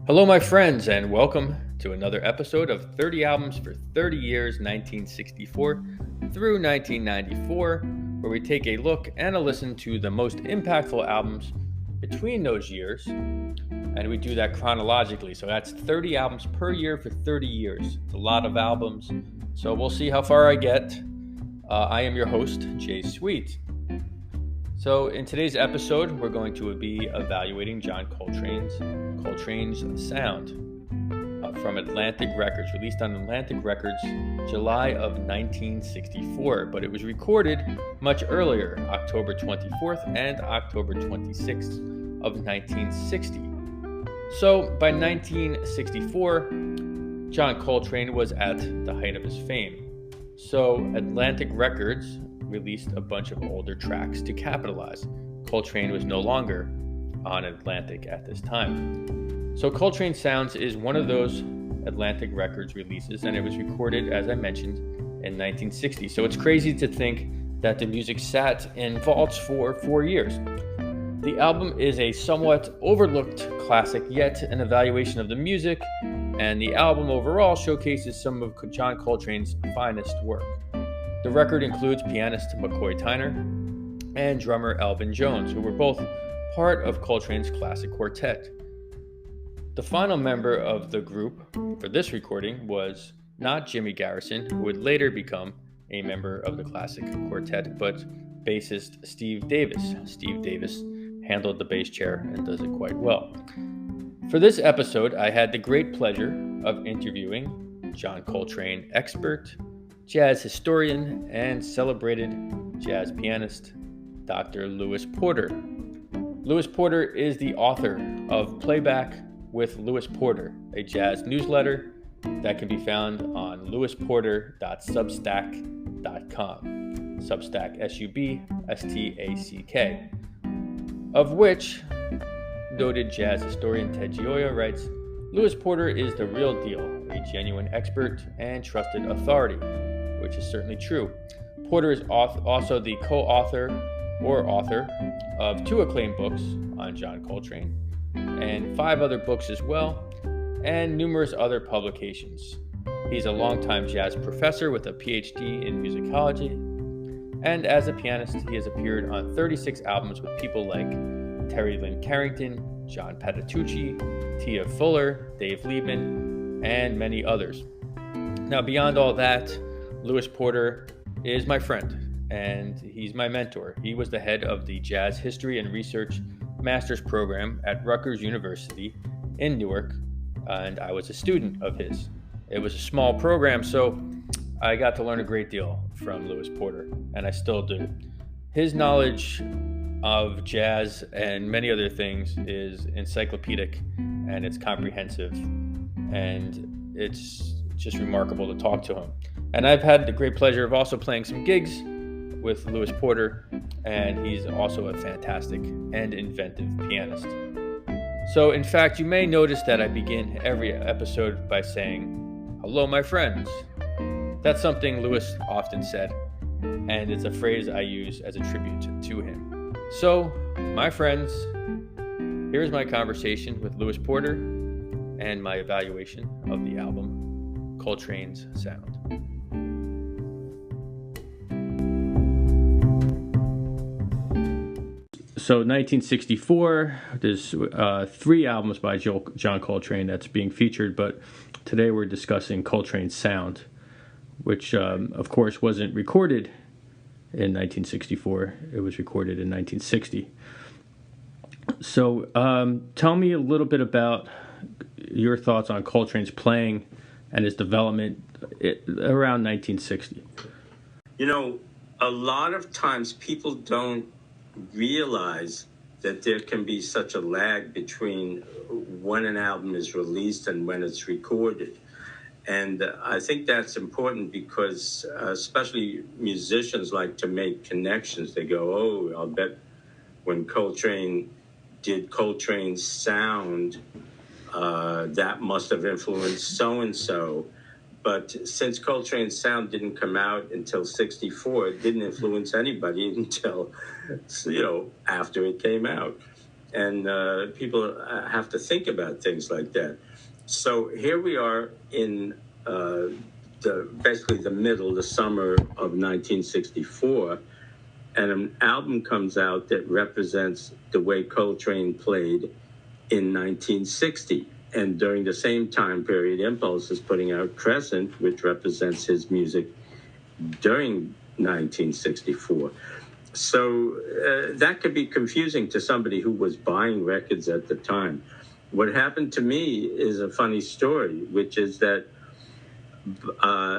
Hello, my friends, and welcome to another episode of 30 Albums for 30 Years, 1964 through 1994, where we take a look and a listen to the most impactful albums between those years, and we do that chronologically. So that's 30 albums per year for 30 years. It's a lot of albums, so we'll see how far I get. I am your host, Jay Sweet. So in today's episode, we're going to be evaluating John Coltrane's Sound from Atlantic Records, released on Atlantic Records July of 1964, but it was recorded much earlier, October 24th and October 26th of 1960. So by 1964, John Coltrane was at the height of his fame. So Atlantic Records released a bunch of older tracks to capitalize. Coltrane was no longer on Atlantic at this time. So Coltrane Sounds is one of those Atlantic Records releases, and it was recorded, as I mentioned, in 1960. So it's crazy to think that the music sat in vaults for 4 years. The album is a somewhat overlooked classic, yet an evaluation of the music, and the album overall showcases some of John Coltrane's finest work. The record includes pianist McCoy Tyner and drummer Elvin Jones, who were both part of Coltrane's classic quartet. The final member of the group for this recording was not Jimmy Garrison, who would later become a member of the classic quartet, but bassist Steve Davis. Steve Davis handled the bass chair and does it quite well. For this episode, I had the great pleasure of interviewing John Coltrane expert, jazz historian, and celebrated jazz pianist, Dr. Lewis Porter. Lewis Porter is the author of Playback with Lewis Porter, a jazz newsletter that can be found on lewisporter.substack.com. Substack, S-U-B-S-T-A-C-K. Of which, noted jazz historian Ted Gioia writes, Lewis Porter is the real deal, a genuine expert and trusted authority, which is certainly true. Porter is also the co-author or author of 2 acclaimed books on John Coltrane, and 5 other books as well, and numerous other publications. He's a longtime jazz professor with a PhD in musicology, and as a pianist, he has appeared on 36 albums with people like Terry Lynn Carrington, John Patitucci, Tia Fuller, Dave Liebman, and many others. Now, beyond all that, Lewis Porter is my friend, and he's my mentor. He was the head of the Jazz History and Research Master's Program at Rutgers University in Newark, and I was a student of his. It was a small program, so I got to learn a great deal from Lewis Porter, and I still do. His knowledge of jazz and many other things is encyclopedic, and it's comprehensive, and it's just remarkable to talk to him. And I've had the great pleasure of also playing some gigs with Lewis Porter, and he's also a fantastic and inventive pianist. So, in fact, you may notice that I begin every episode by saying, "Hello, my friends." That's something Lewis often said, and it's a phrase I use as a tribute to him. So, my friends, here's my conversation with Lewis Porter and my evaluation of the album Coltrane's Sound. So 1964, there's 3 albums by John Coltrane that's being featured, but today we're discussing Coltrane's Sound, which of course wasn't recorded in 1964. It was recorded in 1960. So tell me a little bit about your thoughts on Coltrane's playing and his development around 1960. You know, a lot of times people don't realize that there can be such a lag between when an album is released and when it's recorded. And I think that's important because especially musicians like to make connections. They go, oh, I'll bet when Coltrane did Coltrane's Sound, that must have influenced so-and-so. But since Coltrane's Sound didn't come out until 64, it didn't influence anybody until, after it came out. And people have to think about things like that. So here we are in basically the middle, the summer of 1964, and an album comes out that represents the way Coltrane played in 1960. And during the same time period, Impulse is putting out Crescent, which represents his music during 1964. So that could be confusing to somebody who was buying records at the time. What happened to me is a funny story, which is that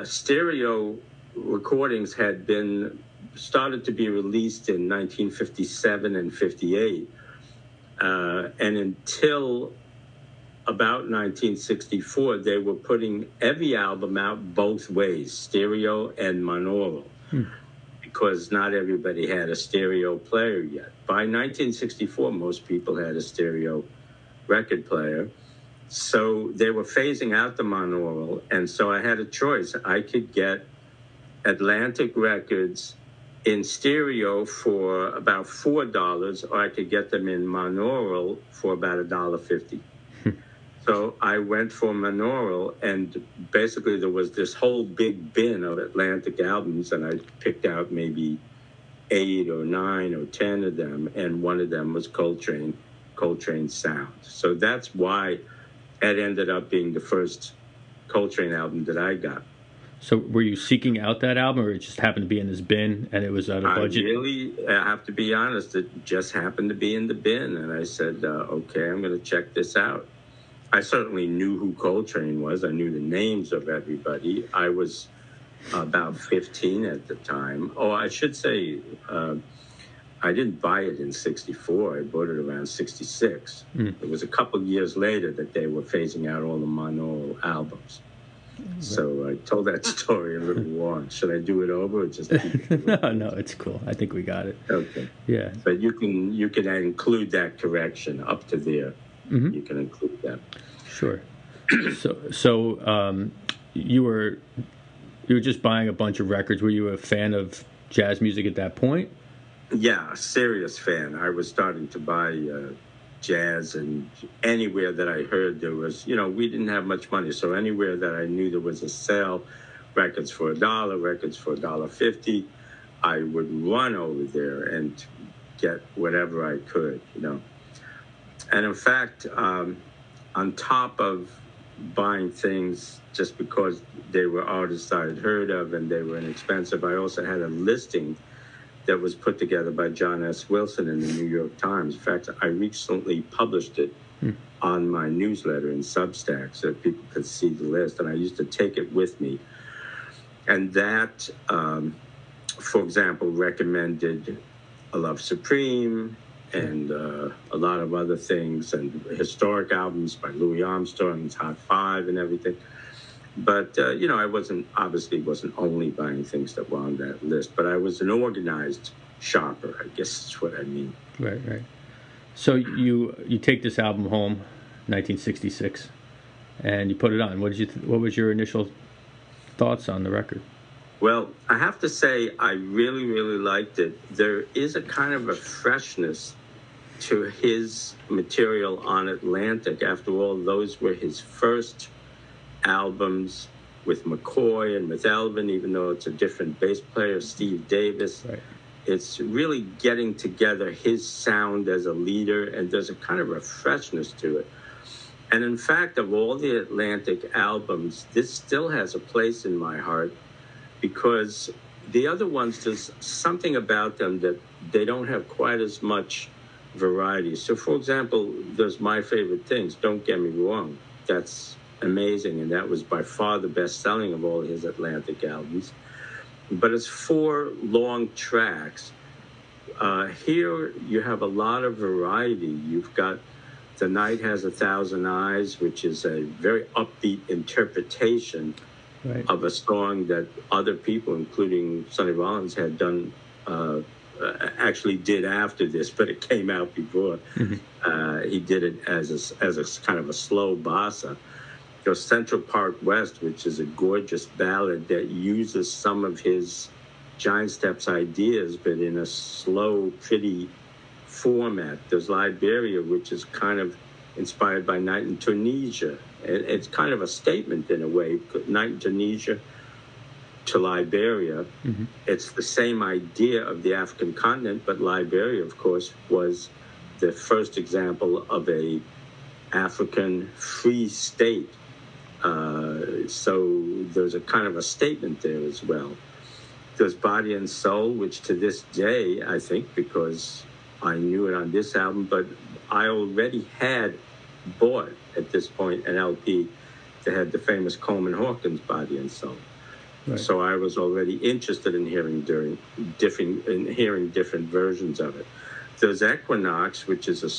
stereo recordings had been started to be released in 1957 and 58. And until about 1964, they were putting every album out both ways, stereo and monaural, because not everybody had a stereo player yet. By 1964, most people had a stereo record player. So they were phasing out the monaural, and so I had a choice. I could get Atlantic records in stereo for about $4, or I could get them in monaural for about $1.50. So I went for monaural, and basically there was this whole big bin of Atlantic albums, and I picked out maybe 8 or 9 or 10 of them, and one of them was Coltrane Sound. So that's why it ended up being the first Coltrane album that I got. So were you seeking out that album, or it just happened to be in this bin and it was out of budget? I have to be honest, it just happened to be in the bin, and I said, okay, I'm going to check this out. I certainly knew who Coltrane was. I knew the names of everybody. I was about 15 at the time. Oh, I should say, I didn't buy it in 64. I bought it around 66. It was a couple of years later that they were phasing out all the monaural albums. So I told that story a little long. Should I do it over or just keep it? No, it's cool. I think we got it. Okay. Yeah. But you can include that correction up to there. You can include that. Sure. So you were just buying a bunch of records. Were you a fan of jazz music at that point? Yeah, a serious fan. I was starting to buy jazz, and anywhere that I heard there was, we didn't have much money, so anywhere that I knew there was a sale, records for $1, records for $1.50, I would run over there and get whatever I could, And in fact, on top of buying things just because they were artists I had heard of and they were inexpensive, I also had a listing that was put together by John S. Wilson in the New York Times. In fact, I recently published it on my newsletter in Substack so that people could see the list, and I used to take it with me. And that, for example, recommended A Love Supreme and a lot of other things, and historic albums by Louis Armstrong's Hot Five and everything. But, I wasn't only buying things that were on that list, but I was an organized shopper, I guess is what I mean. Right. So you take this album home, 1966, and you put it on. What was your initial thoughts on the record? Well, I have to say I really, really liked it. There is a kind of a freshness to his material on Atlantic. After all, those were his first albums with McCoy and with Elvin, even though it's a different bass player, Steve Davis. Right. It's really getting together his sound as a leader, and there's a kind of a freshness to it. And in fact, of all the Atlantic albums, this still has a place in my heart because the other ones, there's something about them that they don't have quite as much variety. So, for example, there's My Favorite Things, Don't Get Me Wrong. That's amazing, and that was by far the best-selling of all his Atlantic albums. But it's 4 long tracks. Here you have a lot of variety. You've got The Night Has a Thousand Eyes, which is a very upbeat interpretation of a song that other people, including Sonny Rollins, had done, actually did after this, but it came out before. He did it as a kind of a slow bossa. There's Central Park West, which is a gorgeous ballad that uses some of his Giant Steps ideas, but in a slow, pretty format. There's Liberia, which is kind of inspired by Night in Tunisia. It's kind of a statement in a way. Night in Tunisia to Liberia, it's the same idea of the African continent, but Liberia, of course, was the first example of a African free state. So there's a kind of a statement there as well. There's Body and Soul, which to this day, I think, because I knew it on this album, but I already had bought at this point an LP that had the famous Coleman Hawkins Body and Soul. Right. So I was already interested in hearing different versions of it. There's Equinox, which is a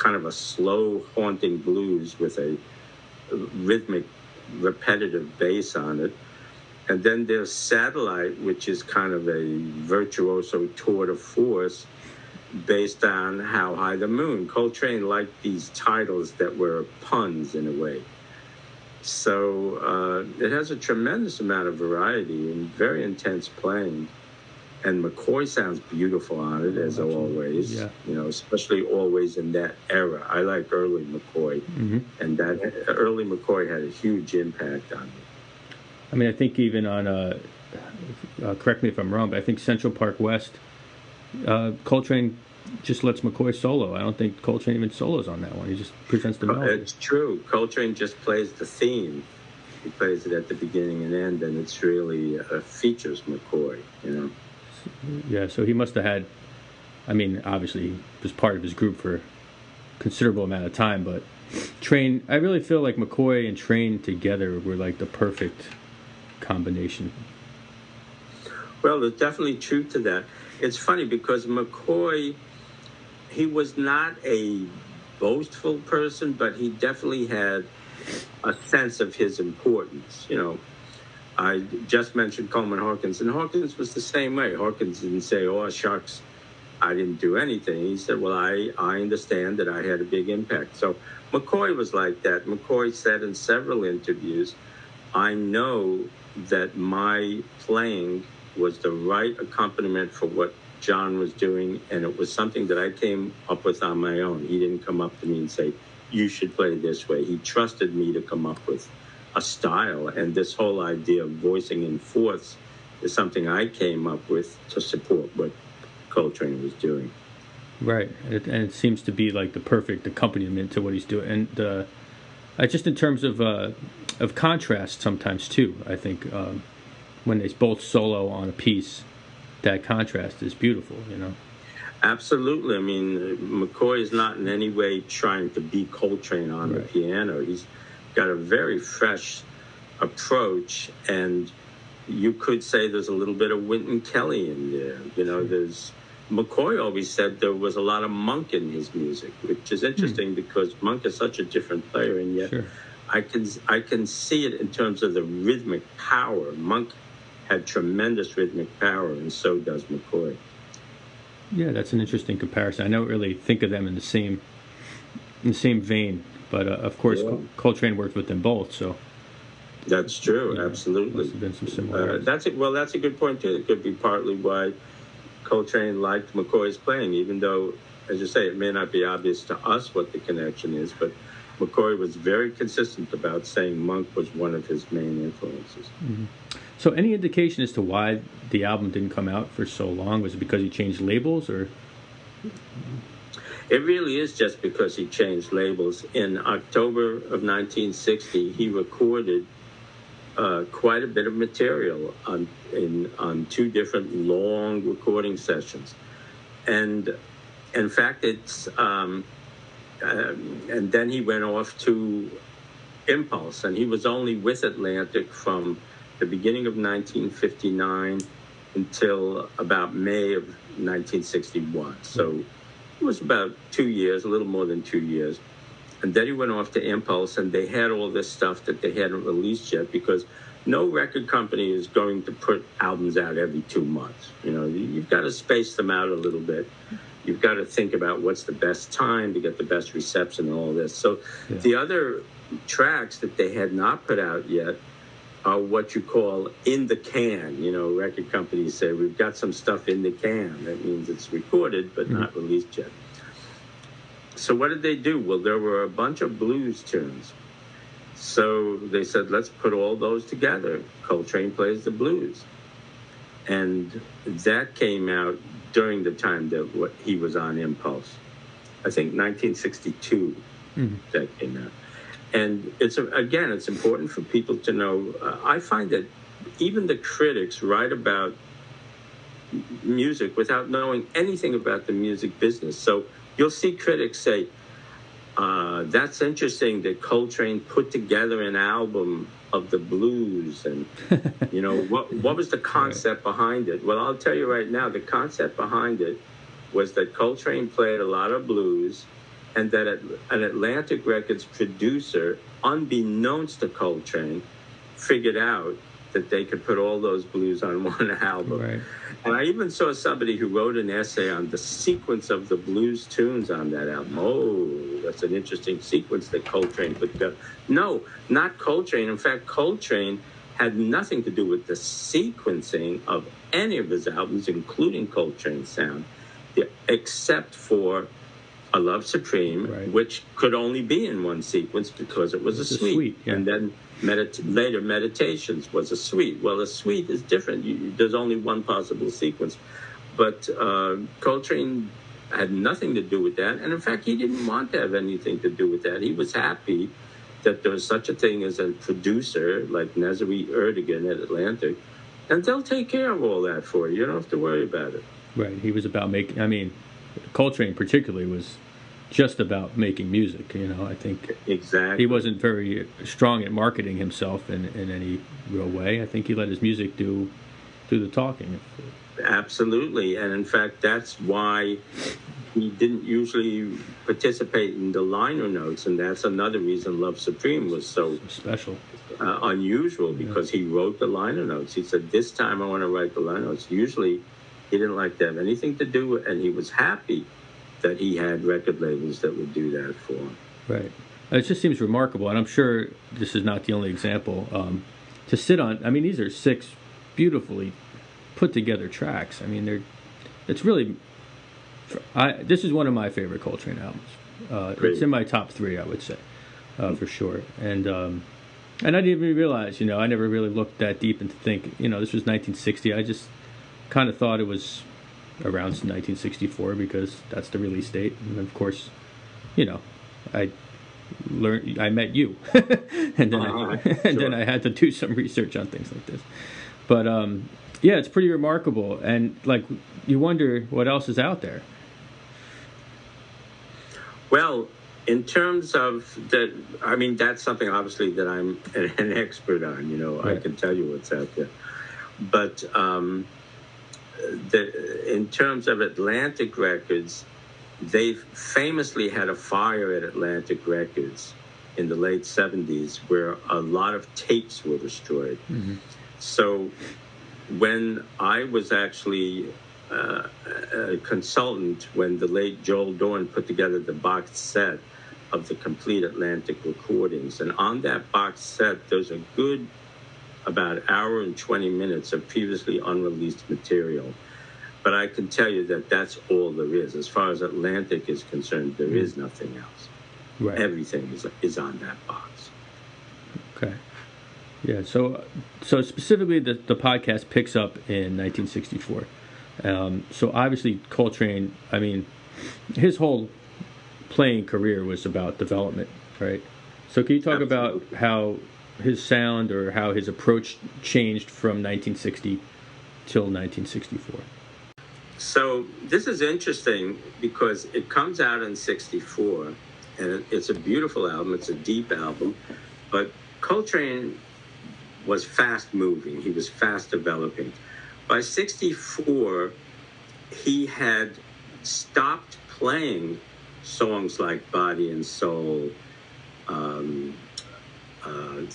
kind of a slow, haunting blues with a rhythmic, repetitive bass on it. And then there's Satellite, which is kind of a virtuoso tour de force based on How High the Moon. Coltrane liked these titles that were puns in a way. So it has a tremendous amount of variety and very intense playing. And McCoy sounds beautiful on it, as always. Yeah. You know, especially always in that era. I like early McCoy, and that early McCoy had a huge impact on me. I mean, I think even on, correct me if I'm wrong, but I think Central Park West, Coltrane just lets McCoy solo. I don't think Coltrane even solos on that one. He just presents the melody. It's true. Coltrane just plays the theme. He plays it at the beginning and end, and it's really features McCoy, you know. Yeah, so he must have had, I mean, obviously he was part of his group for a considerable amount of time, but Trane, I really feel like McCoy and Trane together were like the perfect combination. Well, there's definitely truth to that. It's funny because McCoy, he was not a boastful person, but he definitely had a sense of his importance. You know, I just mentioned Coleman Hawkins, and Hawkins was the same way. Hawkins didn't say, "Oh, shucks, I didn't do anything." He said, "Well, I understand that I had a big impact." So McCoy was like that. McCoy said in several interviews, "I know that my playing was the right accompaniment for what John was doing, and it was something that I came up with on my own. He didn't come up to me and say, you should play this way. He trusted me to come up with a style, and this whole idea of voicing in fourths is something I came up with to support what Coltrane was doing." Right, and it seems to be like the perfect accompaniment to what he's doing. And just in terms of contrast sometimes too, I think when they both solo on a piece, that contrast is beautiful, you know. Absolutely. I mean, McCoy is not in any way trying to be Coltrane on the piano. He's got a very fresh approach, and you could say there's a little bit of Wynton Kelly in there. You know, there's McCoy always said there was a lot of Monk in his music, which is interesting because Monk is such a different player, and yet I can see it in terms of the rhythmic power. Monk had tremendous rhythmic power, and so does McCoy. Yeah, that's an interesting comparison. I don't really think of them in the same vein, but of course, Coltrane worked with them both, so. That's true. Yeah, absolutely. Must have been some similarities. That's a good point too. It could be partly why Coltrane liked McCoy's playing, even though, as you say, it may not be obvious to us what the connection is, but McCoy was very consistent about saying Monk was one of his main influences. Mm-hmm. So any indication as to why the album didn't come out for so long? Was it because he changed labels, or? It really is just because he changed labels. In October of 1960, he recorded quite a bit of material on two different long recording sessions. And in fact, it's and then he went off to Impulse, and he was only with Atlantic from the beginning of 1959 until about May of 1961. So it was about 2 years, a little more than 2 years. And then he went off to Impulse, and they had all this stuff that they hadn't released yet, because no record company is going to put albums out every 2 months. You know, you've got to space them out a little bit. You've got to think about what's the best time to get the best reception and all this. So the other tracks that they had not put out yet are what you call in the can. You know, record companies say, we've got some stuff in the can. That means it's recorded but not released yet. So what did they do? Well, there were a bunch of blues tunes. So they said, let's put all those together. Coltrane plays the blues. And that came out during the time that he was on Impulse. I think 1962 that came out. And it's important for people to know. I find that even the critics write about music without knowing anything about the music business. So you'll see critics say, that's interesting that Coltrane put together an album of the blues, and what was the concept behind it? Well, I'll tell you right now, the concept behind it was that Coltrane played a lot of blues, and that an Atlantic Records producer, unbeknownst to Coltrane, figured out that they could put all those blues on one album. Right. And I even saw somebody who wrote an essay on the sequence of the blues tunes on that album. Oh, that's an interesting sequence that Coltrane put together. No, not Coltrane. In fact, Coltrane had nothing to do with the sequencing of any of his albums, including Coltrane's sound, except for A Love Supreme, right, which could only be in one sequence because it was a suite. Yeah. And then later Meditations was a suite. Well, a suite is different. There's only one possible sequence. But Coltrane had nothing to do with that. And in fact, he didn't want to have anything to do with that. He was happy that there was such a thing as a producer like Nazari Erdogan at Atlantic. And they'll take care of all that for you. You don't have to worry about it. Right. He was about Coltrane particularly was just about making music, I think. Exactly. He wasn't very strong at marketing himself in any real way. I think he let his music do the talking. Absolutely. And in fact, that's why he didn't usually participate in the liner notes, and that's another reason Love Supreme was so special, unusual, because he wrote the liner notes. He said, this time I want to write the liner notes. Usually he didn't like to have anything to do with, and he was happy that he had record labels that would do that for him. Right. It just seems remarkable, and I'm sure this is not the only example, to sit on. These are 6 beautifully put together tracks. It's really, this is one of my favorite Coltrane albums. It's in my top 3, I would say, for sure. And I didn't even realize, I never really looked that deep into think, this was 1960. I just kind of thought it was around 1964 because that's the release date. And of course, I met you, and then then I had to do some research on things like this. But yeah, it's pretty remarkable, and you wonder what else is out there. Well, in terms of that, that's something obviously that I'm an expert on. Right. I can tell you what's out there, but in terms of Atlantic Records, they famously had a fire at Atlantic Records in the late 70s where a lot of tapes were destroyed. Mm-hmm. So when I was actually a consultant, when the late Joel Dorn put together the box set of the complete Atlantic recordings, and on that box set, there's a good about an hour and 20 minutes of previously unreleased material. But I can tell you that that's all there is. As far as Atlantic is concerned, there is nothing else. Right. Everything is on that box. Okay. Yeah, so specifically the podcast picks up in 1964. So obviously Coltrane, his whole playing career was about development, right? So can you talk about how his sound or how his approach changed from 1960 till 1964? So this is interesting because it comes out in 64, and it's a beautiful album. It's a deep album, but Coltrane was fast moving. He was fast developing. By 64, he had stopped playing songs like Body and Soul, The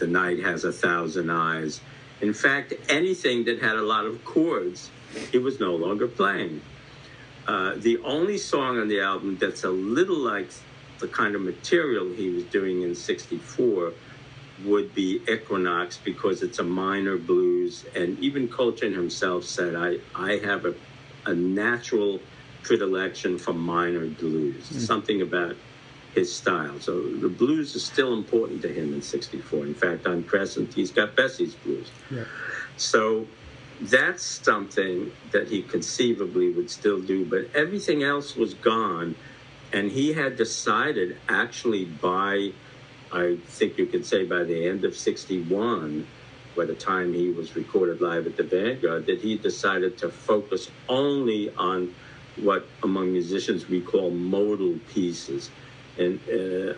Night Has a Thousand Eyes. In fact, anything that had a lot of chords, he was no longer playing. The only song on the album that's a little like the kind of material he was doing in 64 would be Equinox, because it's a minor blues. And even Coltrane himself said, I have a natural predilection for minor blues, something about his style. So the blues is still important to him in 64. In fact, on Crescent, he's got Bessie's blues. Yeah. So that's something that he conceivably would still do, but everything else was gone. And he had decided, actually, by, I think you could say by the end of 61, by the time he was recorded live at the Vanguard, that he decided to focus only on what among musicians we call modal pieces. And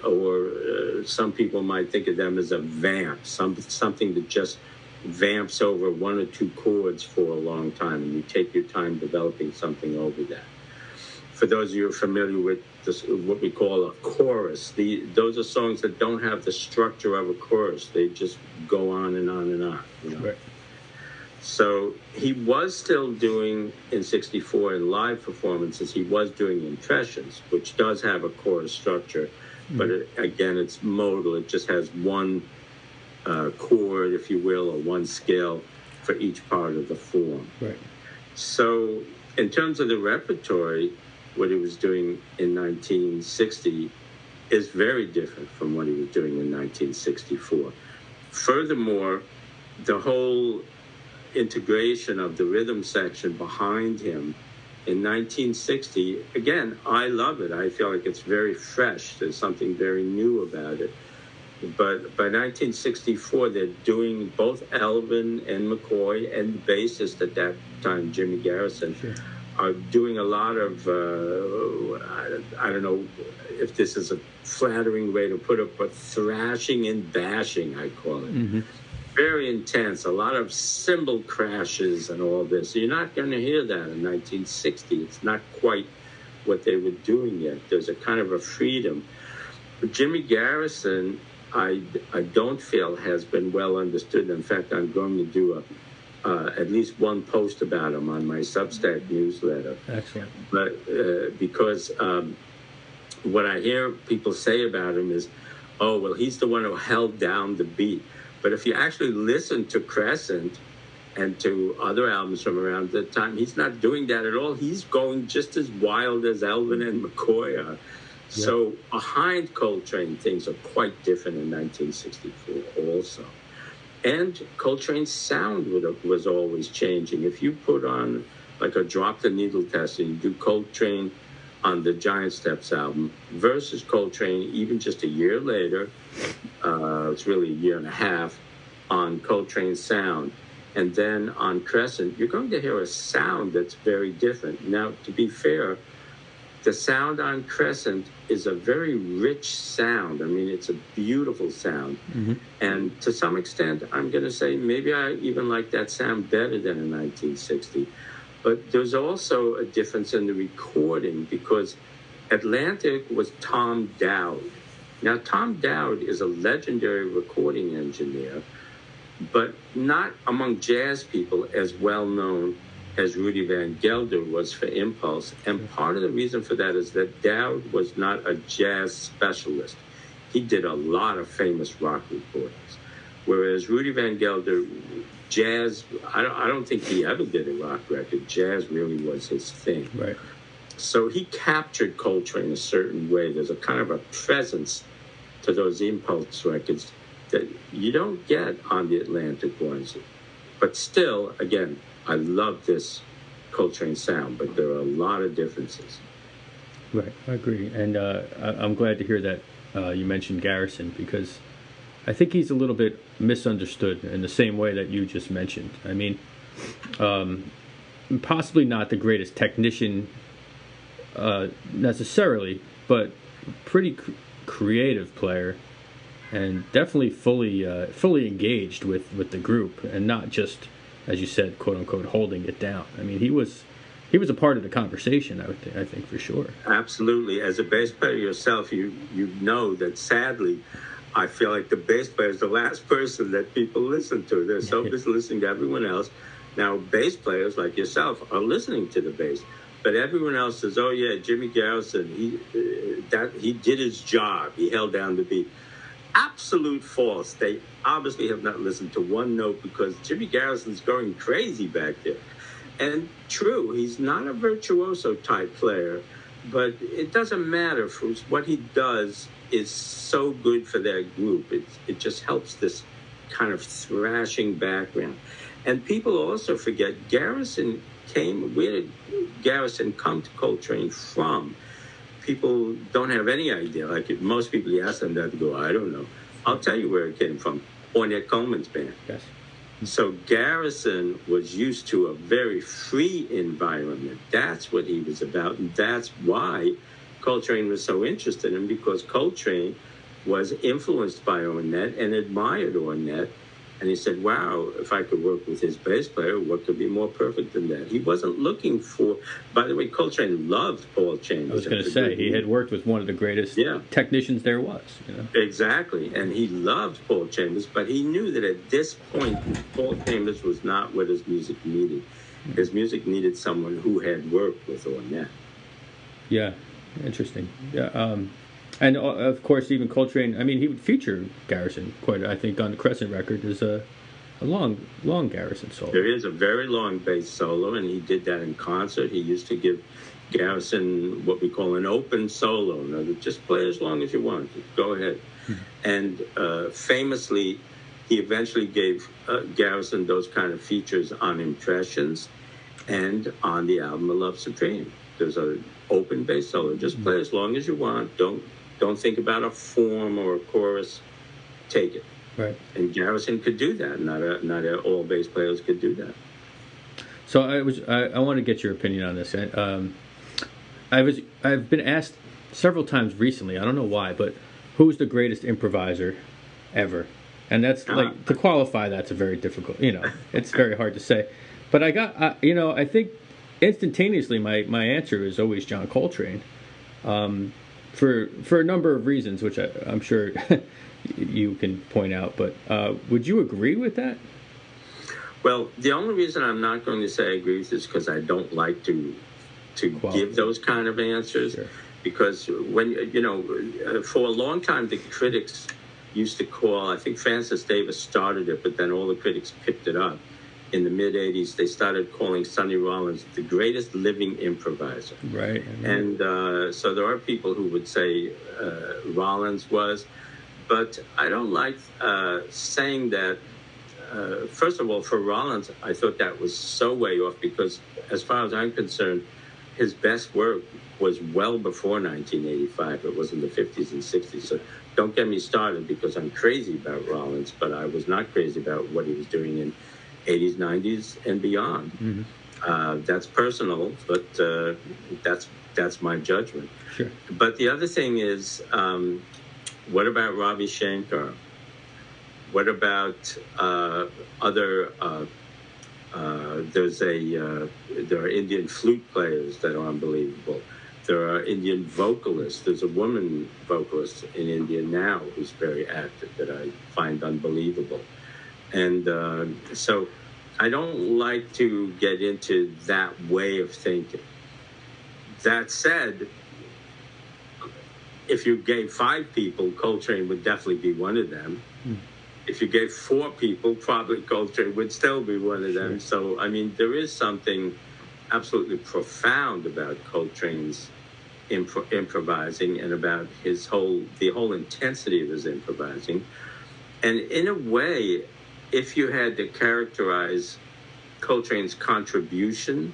or some people might think of them as a vamp, something that just vamps over one or two chords for a long time, and you take your time developing something over that. For those of you who are familiar with this, what we call a chorus, those are songs that don't have the structure of a chorus. They just go on and on and on. You know? Right. So he was still doing, in 64, in live performances, he was doing impressions, which does have a chorus structure. But again, it's modal. It just has one chord, if you will, or one scale for each part of the form. Right. So in terms of the repertory, what he was doing in 1960 is very different from what he was doing in 1964. Furthermore, the whole integration of the rhythm section behind him in 1960, again, I love it. I feel like it's very fresh. There's something very new about it. But by 1964, they're doing both Elvin and McCoy and the bassist at that time, Jimmy Garrison, are doing a lot of, I don't know if this is a flattering way to put it, but thrashing and bashing, I call it. Mm-hmm. Very intense, a lot of cymbal crashes and all this. You're not going to hear that in 1960. It's not quite what they were doing yet. There's a kind of a freedom. But Jimmy Garrison, I don't feel has been well understood. In fact, I'm going to do at least one post about him on my Substack newsletter. Excellent. But because what I hear people say about him is, oh, well, he's the one who held down the beat. But if you actually listen to Crescent and to other albums from around that time, he's not doing that at all. He's going just as wild as Elvin and McCoy are. Yep. So behind Coltrane, things are quite different in 1964 also. And Coltrane's sound was always changing. If you put on like a Drop the Needle test and you do Coltrane on the Giant Steps album versus Coltrane even just a year later, it's really a year and a half, on Coltrane's sound. And then on Crescent, you're going to hear a sound that's very different. Now, to be fair, the sound on Crescent is a very rich sound. I mean, it's a beautiful sound. Mm-hmm. And to some extent, I'm going to say maybe I even like that sound better than in 1960. But there's also a difference in the recording because Atlantic was Tom Dowd. Now, Tom Dowd is a legendary recording engineer, but not among jazz people as well known as Rudy Van Gelder was for Impulse. And part of the reason for that is that Dowd was not a jazz specialist. He did a lot of famous rock recordings. Whereas Rudy Van Gelder, jazz, I don't think he ever did a rock record. Jazz really was his thing. Right. So he captured Coltrane a certain way. There's a kind of a presence to those Impulse records that you don't get on the Atlantic ones. But still, again, I love this Coltrane sound, but there are a lot of differences. Right, I agree. And I'm glad to hear that you mentioned Garrison, because I think he's a little bit misunderstood in the same way that you just mentioned. I mean, possibly not the greatest technician necessarily, but pretty creative player, and definitely fully engaged with the group, and not just, as you said, quote unquote, holding it down. I mean, he was a part of the conversation. I think for sure. Absolutely. As a bass player yourself, you know that sadly, I feel like the bass player is the last person that people listen to. They're so busy listening to everyone else. Now, bass players like yourself are listening to the bass, but everyone else says, "Oh yeah, Jimmy Garrison, he did his job. He held down the beat." Absolute false. They obviously have not listened to one note because Jimmy Garrison's going crazy back there. And true, he's not a virtuoso type player, but it doesn't matter. For what he does is so good for that group. It just helps this kind of thrashing background. And people also forget where did Garrison come to Coltrane from? People don't have any idea. Like if most people, you ask them that, they go, I don't know. I'll tell you where it came from. Ornette Coleman's band. Yes. So Garrison was used to a very free environment. That's what he was about, and that's why Coltrane was so interested in him, because Coltrane was influenced by Ornette and admired Ornette. And he said, wow, if I could work with his bass player, what could be more perfect than that? He wasn't looking for... By the way, Coltrane loved Paul Chambers. I was going to say, he had worked with one of the greatest technicians there was. You know? Exactly, and he loved Paul Chambers, but he knew that at this point, Paul Chambers was not what his music needed. His music needed someone who had worked with Ornette. Yeah, interesting. Yeah, and of course, even Coltrane. I mean, he would feature Garrison quite. I think on the Crescent record is a long Garrison solo. There is a very long bass solo, and he did that in concert. He used to give Garrison what we call an open solo. In other words, just play as long as you want. Just go ahead. And famously, he eventually gave Garrison those kind of features on Impressions and on the album A Love Supreme. There's an open bass solo. Just play as long as you want. Don't think about a form or a chorus. Take it. Right. And Garrison could do that. Not all bass players could do that. So I want to get your opinion on this. I've been asked several times recently. I don't know why, but who's the greatest improviser ever? And that's like, to qualify, that's a very difficult. It's very hard to say. But I think instantaneously my answer is always John Coltrane. For a number of reasons, which I'm sure you can point out. But would you agree with that? Well, the only reason I'm not going to say I agree with this is because I don't like to give those kind of answers. Sure. Because when for a long time the critics used to call, I think Francis Davis started it, but then all the critics picked it up. In the mid-'80s, they started calling Sonny Rollins the greatest living improviser. Right. And so there are people who would say Rollins was, but I don't like saying that. First of all, for Rollins, I thought that was so way off, because as far as I'm concerned, his best work was well before 1985. It was in the 50s and 60s. So don't get me started, because I'm crazy about Rollins, but I was not crazy about what he was doing in 80s, 90s, and beyond. Mm-hmm. That's personal, but that's my judgment. Sure. But the other thing is, what about Ravi Shankar? What about other? There are Indian flute players that are unbelievable. There are Indian vocalists. There's a woman vocalist in India now who's very active that I find unbelievable. And so I don't like to get into that way of thinking. That said, if you gave 5 people, Coltrane would definitely be one of them. If you gave 4 people, probably Coltrane would still be one of them. Sure. So, I mean, there is something absolutely profound about Coltrane's improvising and about the whole intensity of his improvising. And in a way, if you had to characterize Coltrane's contribution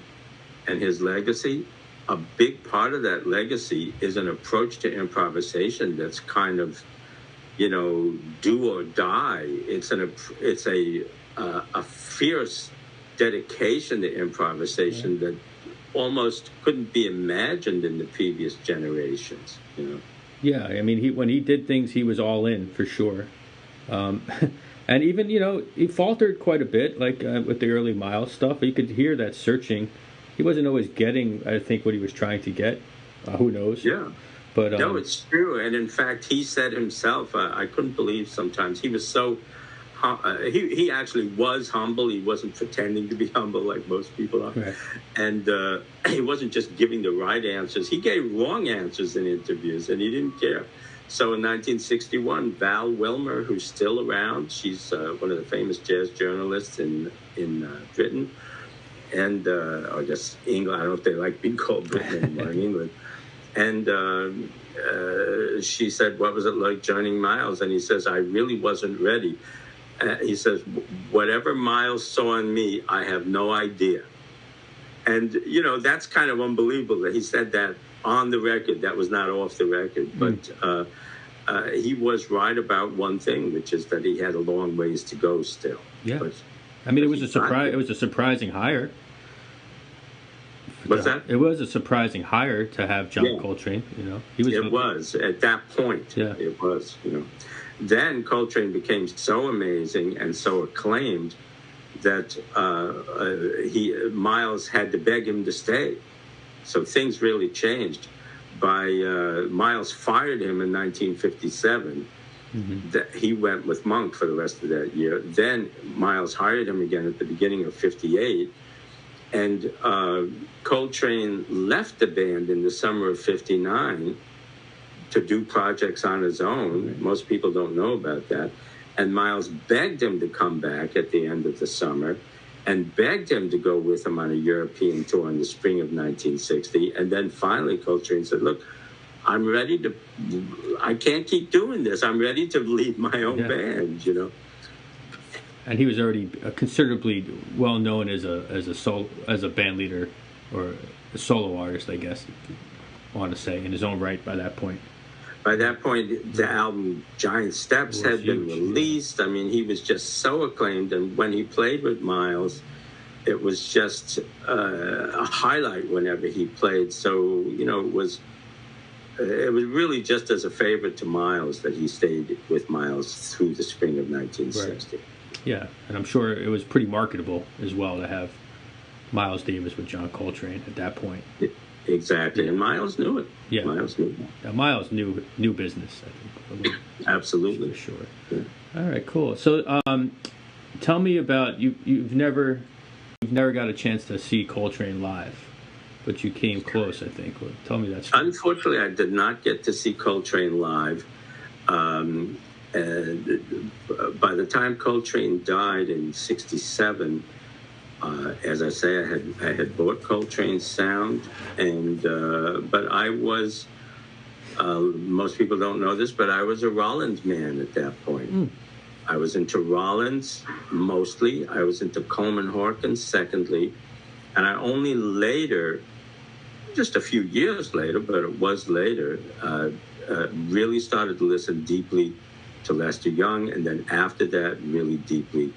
and his legacy, a big part of that legacy is an approach to improvisation that's kind of, do or die. It's a fierce dedication to improvisation that almost couldn't be imagined in the previous generations. Yeah, I mean, when he did things, he was all in for sure. And even, he faltered quite a bit, like with the early Miles stuff. You could hear that searching. He wasn't always getting, I think, what he was trying to get. Who knows? Yeah. But no, it's true. And in fact, he said himself, I couldn't believe sometimes. He was so, he actually was humble. He wasn't pretending to be humble like most people are. Right. And he wasn't just giving the right answers. He gave wrong answers in interviews, and he didn't care. So in 1961, Val Wilmer, who's still around, she's one of the famous jazz journalists in Britain, and I guess England. I don't know if they like being called Britain anymore in England. And she said, "What was it like joining Miles?" And he says, "I really wasn't ready." He says, "Whatever Miles saw in me, I have no idea." And, you know, that's kind of unbelievable that he said that on the record. That was not off the record. But he was right about one thing, which is that he had a long ways to go still. Yeah. I mean, it was a surprise. It was a surprising hire. What's that? It was a surprising hire to have John Coltrane. You know, It was at that point. Yeah. It was. You know, then Coltrane became so amazing and so acclaimed that Miles had to beg him to stay. So things really changed. Miles fired him in 1957. That he went with Monk for the rest of that year. Then Miles hired him again at the beginning of 58. And Coltrane left the band in the summer of 59 to do projects on his own. Most people don't know about that. And Miles begged him to come back at the end of the summer and begged him to go with him on a European tour in the spring of 1960. And then finally Coltrane said, "Look, I can't keep doing this. I'm ready to lead my own band, you know." And he was already considerably well known as a band leader or a solo artist, I guess I want to say, in his own right by that point. By that point, the album Giant Steps had been released. I mean, he was just so acclaimed. And when he played with Miles, it was just a highlight whenever he played. So, you know, it was really just as a favor to Miles that he stayed with Miles through the spring of 1960. Right. Yeah, and I'm sure it was pretty marketable as well to have Miles Davis with John Coltrane at that point. Exactly, and Miles knew it. Yeah, Miles knew it. Miles knew business, I think. Absolutely. For sure. Yeah. All right, cool. So tell me about, you've never got a chance to see Coltrane live, but you came close, I think. Tell me that story. Unfortunately, I did not get to see Coltrane live. By the time Coltrane died in '67, as I say, I had bought Coltrane's sound, and but I was most people don't know this, but I was a Rollins man at that point. I was into Rollins mostly. I was into Coleman Hawkins secondly, and I only later, just a few years later, but it was later, really started to listen deeply to Lester Young, and then after that, really deeply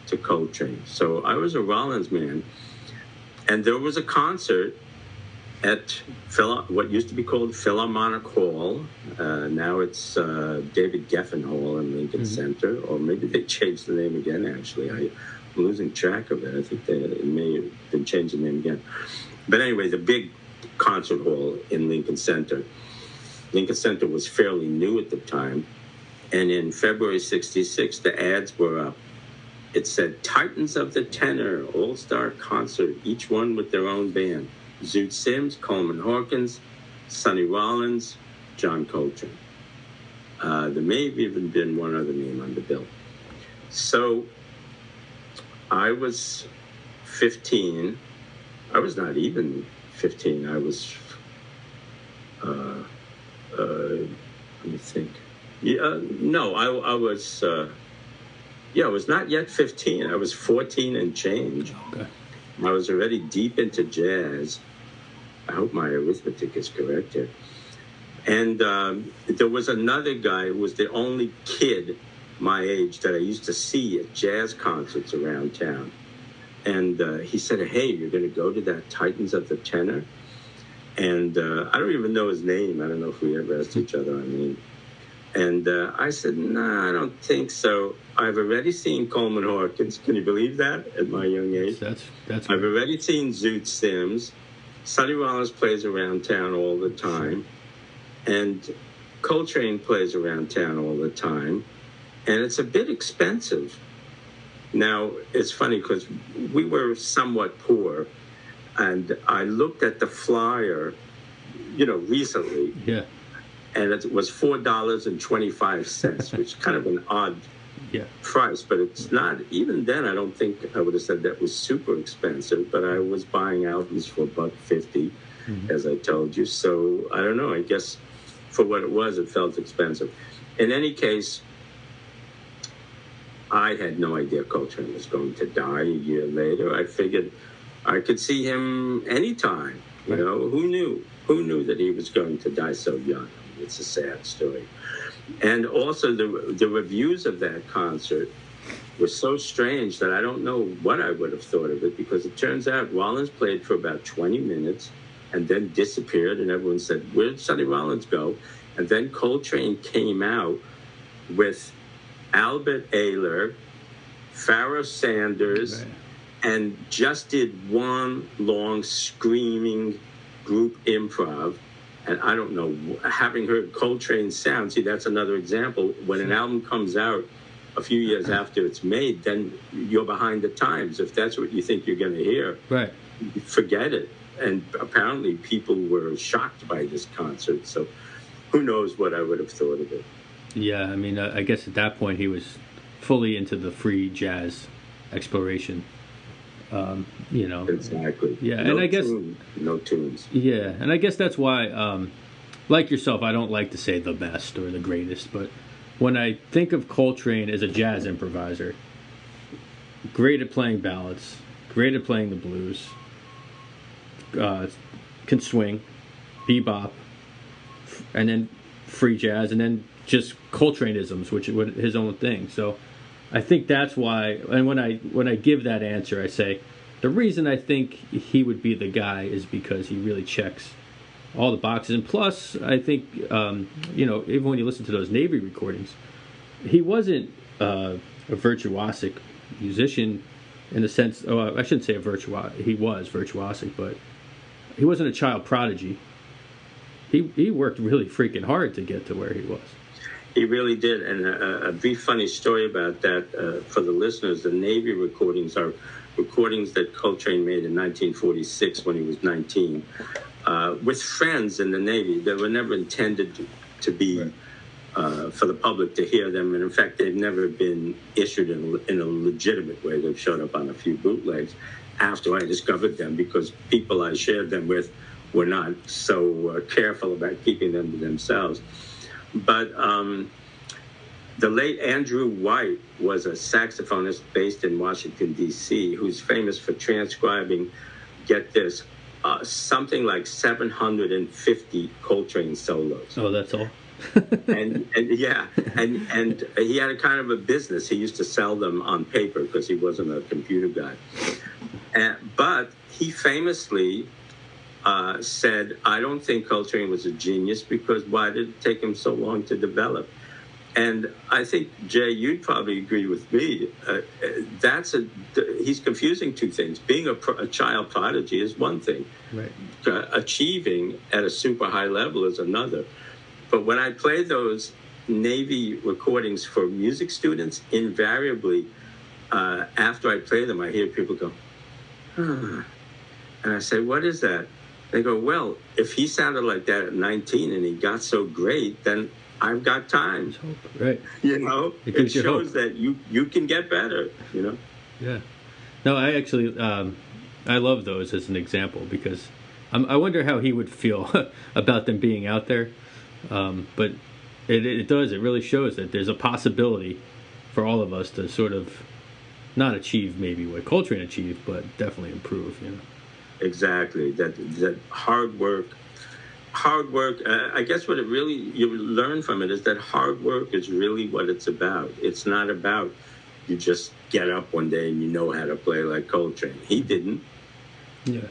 to Coltrane. So I was a Rollins man, and there was a concert at what used to be called Philharmonic Hall. Now it's David Geffen Hall in Lincoln Center, or maybe they changed the name again, actually. I'm losing track of it. I think it may have been changed the name again. But anyway, the big concert hall in Lincoln Center. Lincoln Center was fairly new at the time. And in February '66, the ads were up. It said, "Titans of the Tenor, All-Star Concert, each one with their own band. Zoot Sims, Coleman Hawkins, Sonny Rollins, John Coltrane." There may have even been one other name on the bill. So I was 15. I was not even 15. I was, let me think. No, I was, I was not yet 15. I was 14 and change. Okay. I was already deep into jazz. I hope my arithmetic is correct here. And there was another guy who was the only kid my age that I used to see at jazz concerts around town. And he said, "Hey, you're going to go to that Titans of the Tenor?" And I don't even know his name. I don't know if we ever asked each other our name. And I said, "No, I don't think so. I've already seen Coleman Hawkins." Can you believe that at my young age? That's I've already seen Zoot Sims. Sonny Rollins plays around town all the time. And Coltrane plays around town all the time. And it's a bit expensive. Now, it's funny because we were somewhat poor. And I looked at the flyer, recently. Yeah. And it was $4.25, which is kind of an odd Yeah. price, but it's not. Even then, I don't think I would have said that was super expensive. But I was buying albums for $1.50, as I told you. So I don't know. I guess for what it was, it felt expensive. In any case, I had no idea Coltrane was going to die a year later. I figured I could see him anytime. You know, who knew? Who knew that he was going to die so young? It's a sad story. And also the reviews of that concert were so strange that I don't know what I would have thought of it, because it turns out Rollins played for about 20 minutes and then disappeared, and everyone said, where did Sonny Rollins go? And then Coltrane came out with Albert Ayler, Pharoah Sanders, and just did one long screaming group improv. And I don't know, having heard Coltrane's sound, see, that's another example. When an album comes out a few years after it's made, then you're behind the times. If that's what you think you're going to hear, forget it. And apparently people were shocked by this concert. So who knows what I would have thought of it. Yeah, I mean, I guess at that point he was fully into the free jazz exploration. You know, exactly. Yeah, no, and I guess no tunes. Yeah, and I guess that's why, like yourself, I don't like to say the best or the greatest, but when I think of Coltrane as a jazz improviser, great at playing ballads, great at playing the blues, can swing, bebop, and then free jazz, and then just Coltraneisms, which is his own thing. So I think that's why, and when I give that answer, I say the reason I think he would be the guy is because he really checks all the boxes. And plus, I think, you know, even when you listen to those Navy recordings, he wasn't a virtuosic musician in the sense, I shouldn't say he was virtuosic, but he wasn't a child prodigy. He worked really freaking hard to get to where he was. He really did. And a brief funny story about that for the listeners, the Navy recordings are recordings that Coltrane made in 1946 when he was 19 with friends in the Navy. They were never intended to be for the public to hear them. And in fact, they've never been issued in a legitimate way. They've shown up on a few bootlegs after I discovered them, because people I shared them with were not so careful about keeping them to themselves. But the late Andrew White was a saxophonist based in Washington, D.C., who's famous for transcribing, get this, something like 750 Coltrane solos. Oh, that's all? and he had a kind of a business. He used to sell them on paper because he wasn't a computer guy. But he famously said, I don't think Coltrane was a genius, because why did it take him so long to develop? And I think, Jay, you'd probably agree with me. He's confusing two things. Being a child prodigy is one thing. Right. Achieving at a super high level is another. But when I play those Navy recordings for music students, invariably, after I play them, I hear people go, and I say, what is that? They go, well, if he sounded like that at 19 and he got so great, then I've got time. Right. You know, it shows that you can get better, you know? Yeah. No, I actually, I love those as an example, because I wonder how he would feel about them being out there. But it really shows that there's a possibility for all of us to sort of not achieve maybe what Coltrane achieved, but definitely improve, you know? Exactly. That hard work. I guess what you learn from it is that hard work is really what it's about. It's not about you just get up one day and you know how to play like Coltrane. He didn't. Yeah.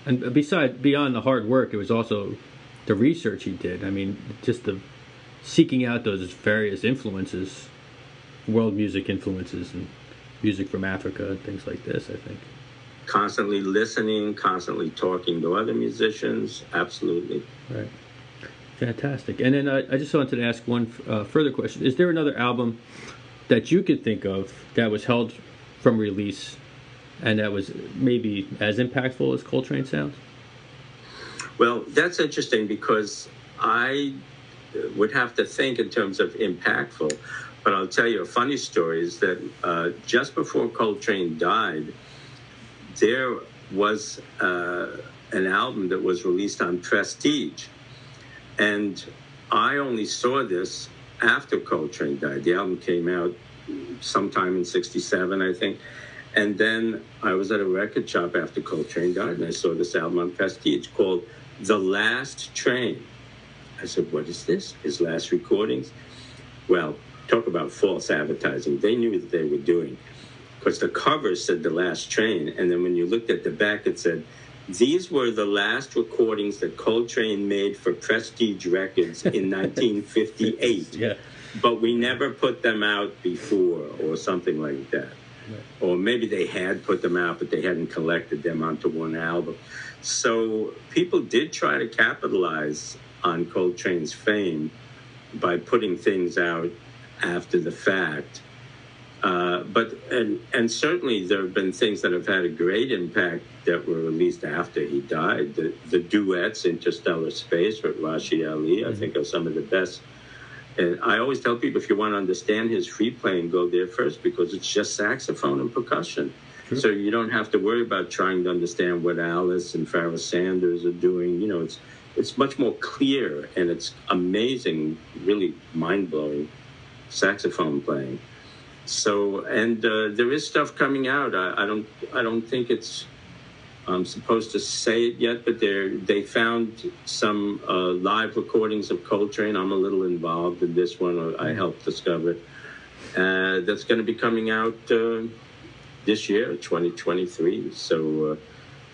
And beyond the hard work, it was also the research he did. I mean, just the seeking out those various influences, world music influences, and music from Africa and things like this, I think. Constantly listening, constantly talking to other musicians. Absolutely. Right. Fantastic. And then I just wanted to ask one further question. Is there another album that you could think of that was held from release and that was maybe as impactful as Coltrane sounds? Well, that's interesting, because I would have to think in terms of impactful. But I'll tell you a funny story is that just before Coltrane died, there was an album that was released on Prestige. And I only saw this after Coltrane died. The album came out sometime in 67, I think. And then I was at a record shop after Coltrane died, and I saw this album on Prestige called The Last Trane. I said, what is this? His last recordings? Well, talk about false advertising. They knew what they were doing, because the cover said The Last Trane, and then when you looked at the back, it said, these were the last recordings that Coltrane made for Prestige Records in 1958. Yeah. But we never put them out before, or something like that. Right. Or maybe they had put them out, but they hadn't collected them onto one album. So people did try to capitalize on Coltrane's fame by putting things out after the fact. But certainly there have been things that have had a great impact that were released after he died. The duets, Interstellar Space with Rashid Ali, I think are some of the best. And I always tell people, if you want to understand his free playing, go there first, because it's just saxophone and percussion. True. So you don't have to worry about trying to understand what Alice and Pharoah Sanders are doing. You know, it's much more clear, and it's amazing, really mind-blowing saxophone playing. So, and there is stuff coming out. I don't think I'm supposed to say it yet, but they found some live recordings of Coltrane. I'm a little involved in this one. I helped discover it. That's going to be coming out this year, 2023. So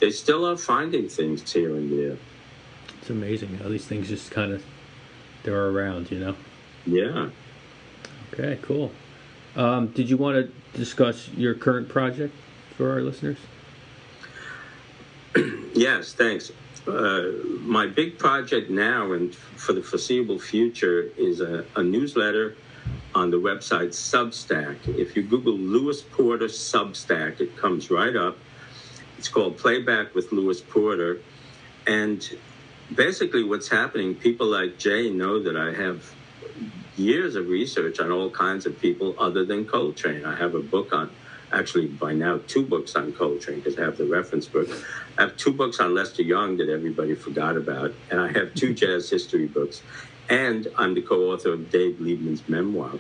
they still are finding things here and there. It's amazing how these things just kind of, they're around, you know? Yeah. Okay, cool. Did you want to discuss your current project for our listeners? Yes, thanks. My big project now and for the foreseeable future is a newsletter on the website Substack. If you Google Lewis Porter Substack, it comes right up. It's called Playback with Lewis Porter. And basically what's happening, people like Jay know that I have years of research on all kinds of people other than Coltrane. I have a book on, actually by now 2 books on Coltrane, because I have the reference book. I have 2 books on Lester Young that everybody forgot about, and I have 2 jazz history books, and I'm the co-author of Dave Liebman's memoir.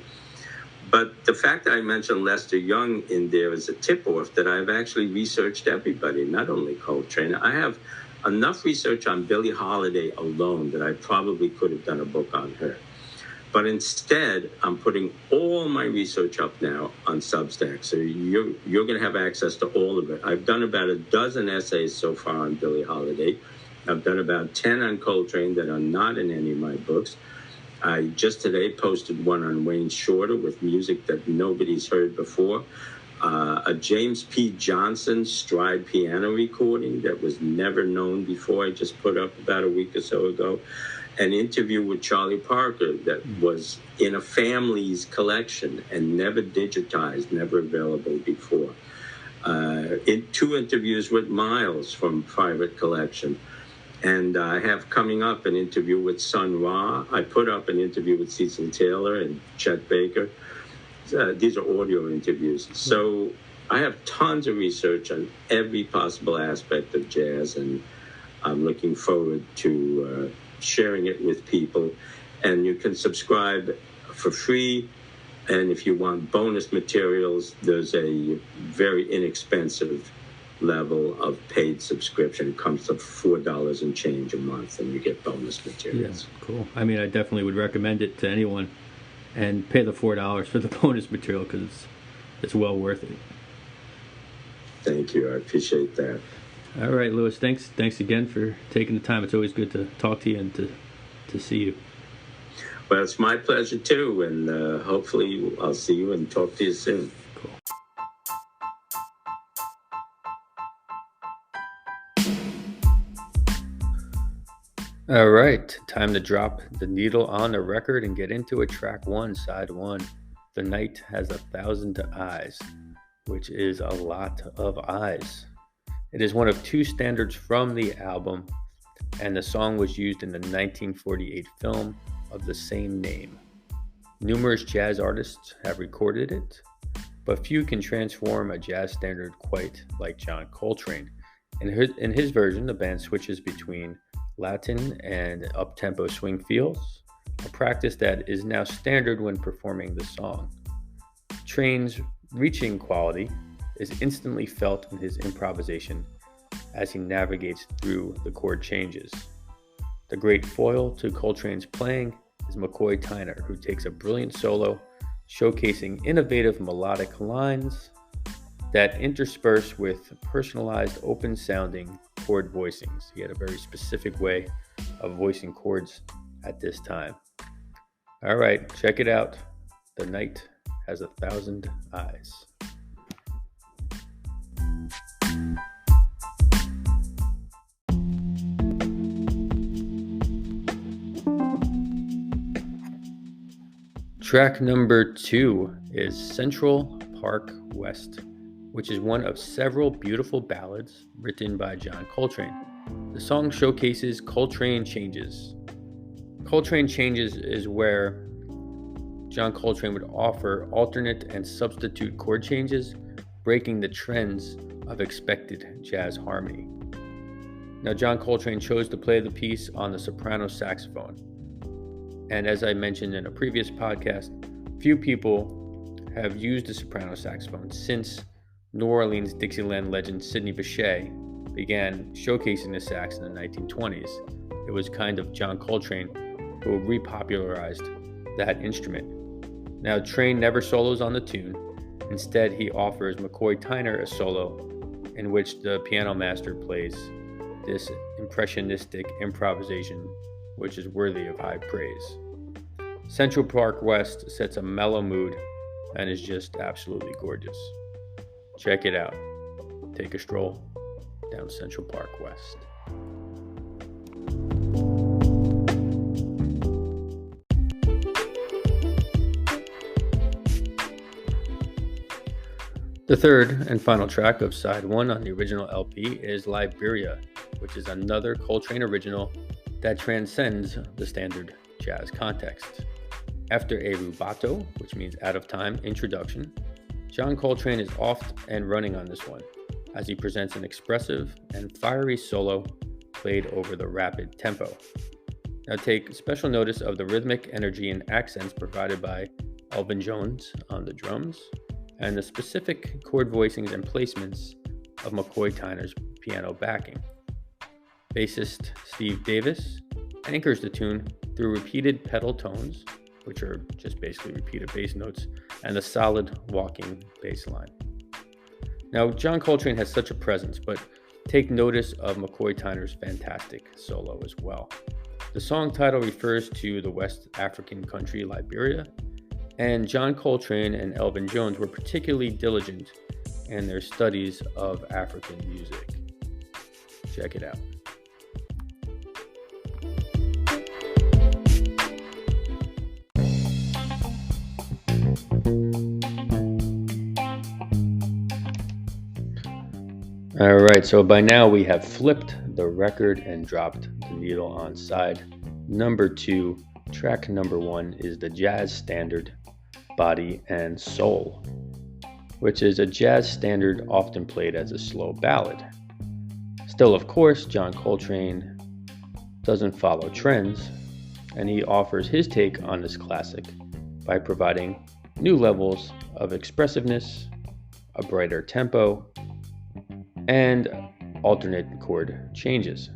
But the fact that I mentioned Lester Young in there is a tip-off that I've actually researched everybody, not only Coltrane. I have enough research on Billie Holiday alone that I probably could have done a book on her. But instead, I'm putting all my research up now on Substack. So you're going to have access to all of it. I've done about a dozen essays so far on Billie Holiday. I've done about 10 on Coltrane that are not in any of my books. I just today posted one on Wayne Shorter with music that nobody's heard before. A James P. Johnson stride piano recording that was never known before. I just put up about a week or so ago. An interview with Charlie Parker that was in a family's collection and never digitized, never available before. 2 interviews with Miles from private collection. And I have coming up an interview with Sun Ra. I put up an interview with Cecil Taylor and Chet Baker. These are audio interviews. So I have tons of research on every possible aspect of jazz, and I'm looking forward to sharing it with people. And you can subscribe for free, and if you want bonus materials, there's a very inexpensive level of paid subscription. It comes to $4 and change a month, and you get bonus materials. Yeah, cool. I mean, I definitely would recommend it to anyone, and pay the $4 for the bonus material, because it's well worth it. Thank you. I appreciate that. All right, Lewis, thanks again for taking the time. It's always good to talk to you and to see you. Well, it's my pleasure too, and hopefully I'll see you and talk to you soon. Cool. All right, time to drop the needle on the record and get into it. Track 1, side 1. The Night Has 1,000 Eyes, which is a lot of eyes. It is one of 2 standards from the album, and the song was used in the 1948 film of the same name. Numerous jazz artists have recorded it, but few can transform a jazz standard quite like John Coltrane. In his version, the band switches between Latin and up-tempo swing feels, a practice that is now standard when performing the song. Trane's reaching quality is instantly felt in his improvisation as he navigates through the chord changes. The great foil to Coltrane's playing is McCoy Tyner, who takes a brilliant solo, showcasing innovative melodic lines that intersperse with personalized, open-sounding chord voicings. He had a very specific way of voicing chords at this time. All right, check it out. The Night Has 1,000 Eyes. Track number 2 is Central Park West, which is one of several beautiful ballads written by John Coltrane. The song showcases Coltrane Changes. Coltrane Changes is where John Coltrane would offer alternate and substitute chord changes, breaking the trends of expected jazz harmony. Now, John Coltrane chose to play the piece on the soprano saxophone. And as I mentioned in a previous podcast, few people have used the soprano saxophone since New Orleans Dixieland legend Sidney Bechet began showcasing the sax in the 1920s. It was kind of John Coltrane who repopularized that instrument. Now, Trane never solos on the tune. Instead, he offers McCoy Tyner a solo in which the piano master plays this impressionistic improvisation, which is worthy of high praise. Central Park West sets a mellow mood and is just absolutely gorgeous. Check it out. Take a stroll down Central Park West. The third and final track of side 1 on the original LP is Liberia, which is another Coltrane original that transcends the standard jazz context. After a rubato, which means out of time, introduction, John Coltrane is off and running on this one, as he presents an expressive and fiery solo played over the rapid tempo. Now take special notice of the rhythmic energy and accents provided by Elvin Jones on the drums, and the specific chord voicings and placements of McCoy Tyner's piano backing. Bassist Steve Davis anchors the tune through repeated pedal tones, which are just basically repeated bass notes, and a solid walking bass line. Now, John Coltrane has such a presence, but take notice of McCoy Tyner's fantastic solo as well. The song title refers to the West African country Liberia, and John Coltrane and Elvin Jones were particularly diligent in their studies of African music. Check it out. All right, so by now we have flipped the record and dropped the needle on side number 2. Track number 1 is the jazz standard Body and Soul, which is a jazz standard often played as a slow ballad. Still, of course, John Coltrane doesn't follow trends, and he offers his take on this classic by providing new levels of expressiveness, a brighter tempo, and alternate chord changes.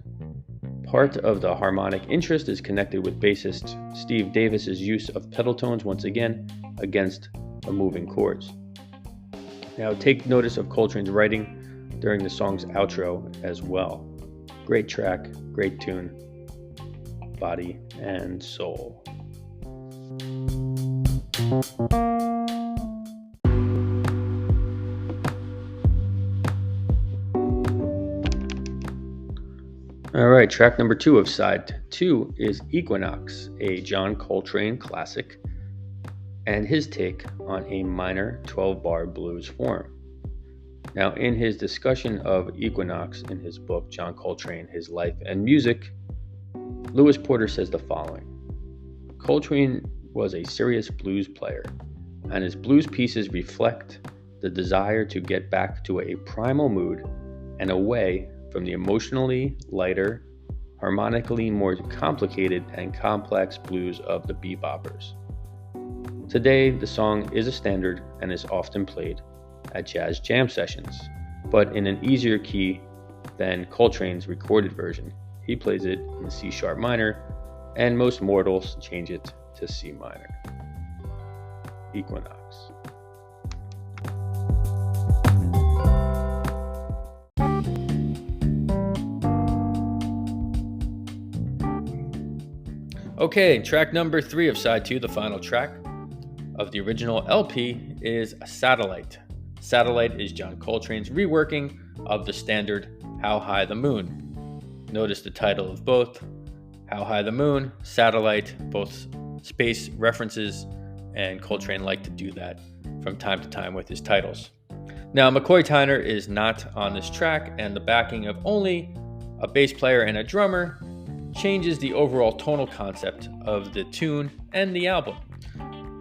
Part of the harmonic interest is connected with bassist Steve Davis's use of pedal tones once again against the moving chords. Now take notice of Coltrane's writing during the song's outro as well. Great track, great tune, Body and Soul. All right, track number 2 of side 2 is Equinox, a John Coltrane classic, and his take on a minor 12-bar blues form. Now, in his discussion of Equinox in his book, John Coltrane, His Life and Music, Lewis Porter says the following: Coltrane was a serious blues player, and his blues pieces reflect the desire to get back to a primal mood and away from the emotionally lighter, harmonically more complicated and complex blues of the beboppers. Today, the song is a standard and is often played at jazz jam sessions, but in an easier key than Coltrane's recorded version. He plays it in C sharp minor, and most mortals change it to C minor. Equinox. Okay, track number 3 of side 2, the final track of the original LP, is Satellite. Satellite is John Coltrane's reworking of the standard How High the Moon. Notice the title of both, How High the Moon, Satellite, both space references, and Coltrane liked to do that from time to time with his titles. Now, McCoy Tyner is not on this track, and the backing of only a bass player and a drummer changes the overall tonal concept of the tune and the album.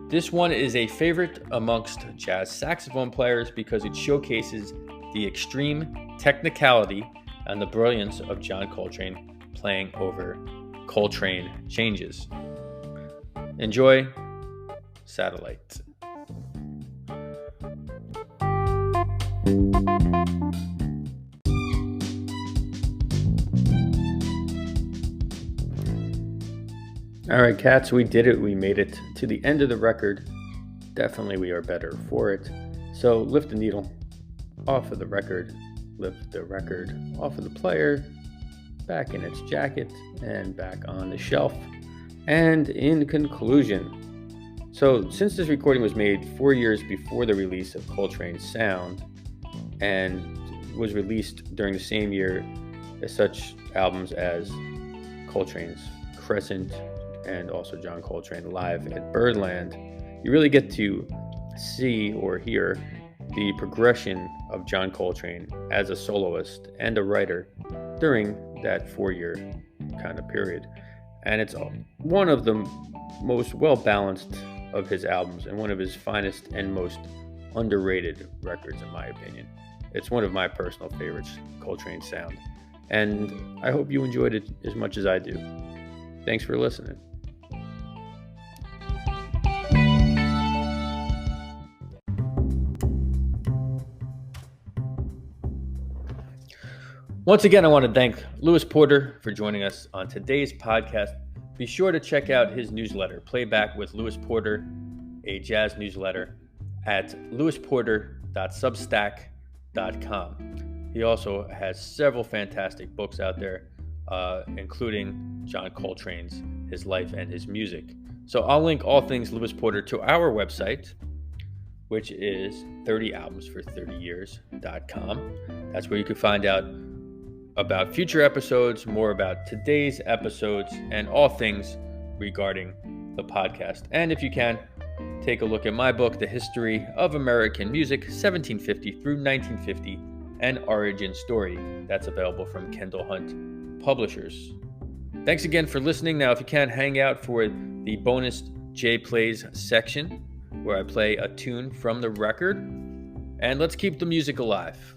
This one is a favorite amongst jazz saxophone players because it showcases the extreme technicality and the brilliance of John Coltrane playing over Coltrane changes. Enjoy Satellite. All right, cats, we did it. We made it to the end of the record. Definitely we are better for it. So lift the needle off of the record, lift the record off of the player, back in its jacket, and back on the shelf. And in conclusion, so since this recording was made 4 years before the release of Coltrane's Sound and was released during the same year as such albums as Coltrane's Crescent and also John Coltrane Live at Birdland, you really get to see or hear the progression of John Coltrane as a soloist and a writer during that 4-year kind of period. And it's one of the most well-balanced of his albums and one of his finest and most underrated records, in my opinion. It's one of my personal favorites, Coltrane's Sound. And I hope you enjoyed it as much as I do. Thanks for listening. Once again, I want to thank Lewis Porter for joining us on today's podcast. Be sure to check out his newsletter, Playback with Lewis Porter, a jazz newsletter, at lewisporter.substack.com. He also has several fantastic books out there, including John Coltrane's His Life and His Music. So I'll link all things Lewis Porter to our website, which is 30albumsfor30years.com. That's where you can find out about future episodes, more about today's episodes, and all things regarding the podcast. And if you can, take a look at my book, The History of American Music, 1750 through 1950, An Origin Story. That's available from Kendall Hunt Publishers. Thanks again for listening. Now, if you can, hang out for the bonus Jay Plays section, where I play a tune from the record. And let's keep the music alive.